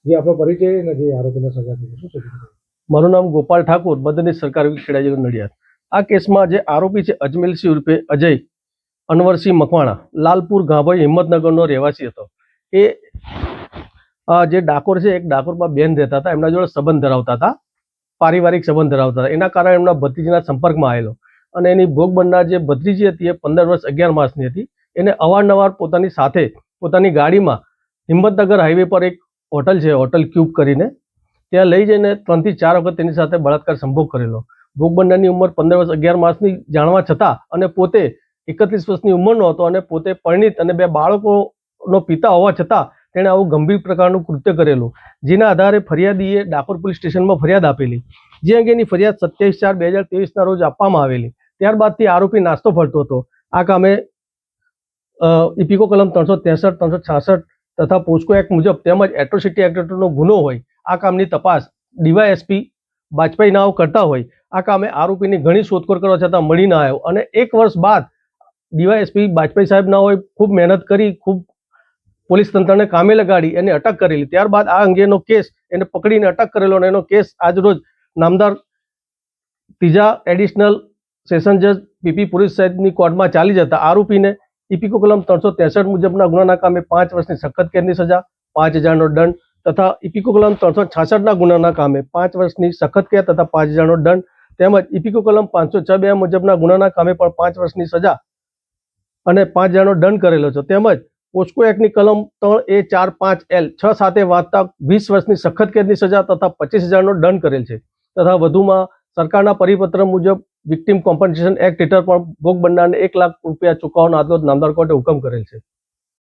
જે આપણો પરિચય અને જે આરોપીને સજા થઈ શું છે? મારું નામ ગોપાલ ઠાકોર, મદદનીશ સરકારી ખેડા જિલ્લો નડિયાદ. આ કેસમાં જે આરોપી છે અજમેલસિંહ ઉર્ફે અજય અનવરસિંહ મકવાણા, લાલપુર ગાભઈ હિંમતનગરનો રહેવાસી હતો. એ જે ડાકોર છે, એક ડાકોરમાં બેન રહેતા હતા, એમના જોડે સંબંધ ધરાવતા હતા, પારિવારિક સંબંધ ધરાવતા હતા. એના કારણે એમના ભત્રીજીના સંપર્કમાં આવેલો અને એની ભોગ બનનાર જે ભત્રીજી હતી એ 15 વર્ષ 11 માસની હતી. એને અવારનવાર પોતાની સાથે પોતાની ગાડીમાં હિંમતનગર હાઈવે પર એક હોટલ છે, હોટલ ક્યુબ કરીને, ત્યાં લઈ જઈને 3 થી 4 વખત તેની સાથે બળાત્કાર સંભોગ કરેલો. ભોગ બનનારની ઉંમર 15 વર્ષ 11 માસની જાણવા છતાં અને પોતે 31 વર્ષની ઉંમરનો હતો અને પોતે પરિણીત અને 2 બાળકોનો પિતા હોવા છતાં તેણે આવું ગંભીર પ્રકારનું કૃત્ય કરેલું. જેના આધારે ફરિયાદીએ ડાકોર પોલીસ સ્ટેશનમાં ફરિયાદ આપેલી, જે અંગેની ફરિયાદ 27/4/2023ના રોજ આપવામાં આવેલી. ત્યારબાદથી આરોપી નાસ્તો ફરતો હતો. આ કામે ઇપીકો કલમ 363, 366 તથા પોસ્કો એક્ટ મુજબ તેમજ એટ્રોસિટી એક્ટ હેઠળનો ગુનો હોય આ કામની તપાસ ડીવાયએસપી બાજપાઈ નાઓ કરતા હોય. આ કામે આરોપીની ઘણી શોધખોળ કરવા છતાં મળી ના આવ્યો અને 1 વર્ષ બાદ ડીવાયએસપી બાજપાઈ સાહેબ ના હોય ખૂબ મહેનત કરી, ખૂબ પોલીસ તંત્રને કામે લગાડી એને અટક કરેલી. ત્યારબાદ આ અંગેનો કેસ એને પકડીને અટક કરેલો અને એનો કેસ આજરોજ નામદાર 3જા એડિશનલ સેશન જજ પીપી પુરી સાહેબની કોર્ટમાં ચાલી જતા આરોપીને ઇપીકો કલમ 363 મુજબના ગુનાના કામે 5 વર્ષની સખત કેદની સજા, 5000નો દંડ તથા ઇપીકો કલમ 366ના ગુનાના કામે 5 વર્ષની સખત કેદ તથા 5000નો દંડ તેમજ ઇપીકો કલમ 506(2) મુજબના ગુનાના કામે પણ 5 વર્ષની સજા અને 5000નો દંડ કરેલો છે. તેમજ પોસ્કો એક્ટની કલમ 3A45L 6 સાથે વાંચતા 20 વર્ષની સખત કેદની સજા તથા 25000નો દંડ કરેલ છે. તથા વધુમાં સરકારના પરિપત્ર મુજબ વિક્ટિમ કોમ્પન્સેશન એક્ટ હેઠળ પણ ભોગ બનનારને ₹1 લાખ ચૂકવવાનો આજરોજ નામદાર કોર્ટે હુકમ કરેલ છે.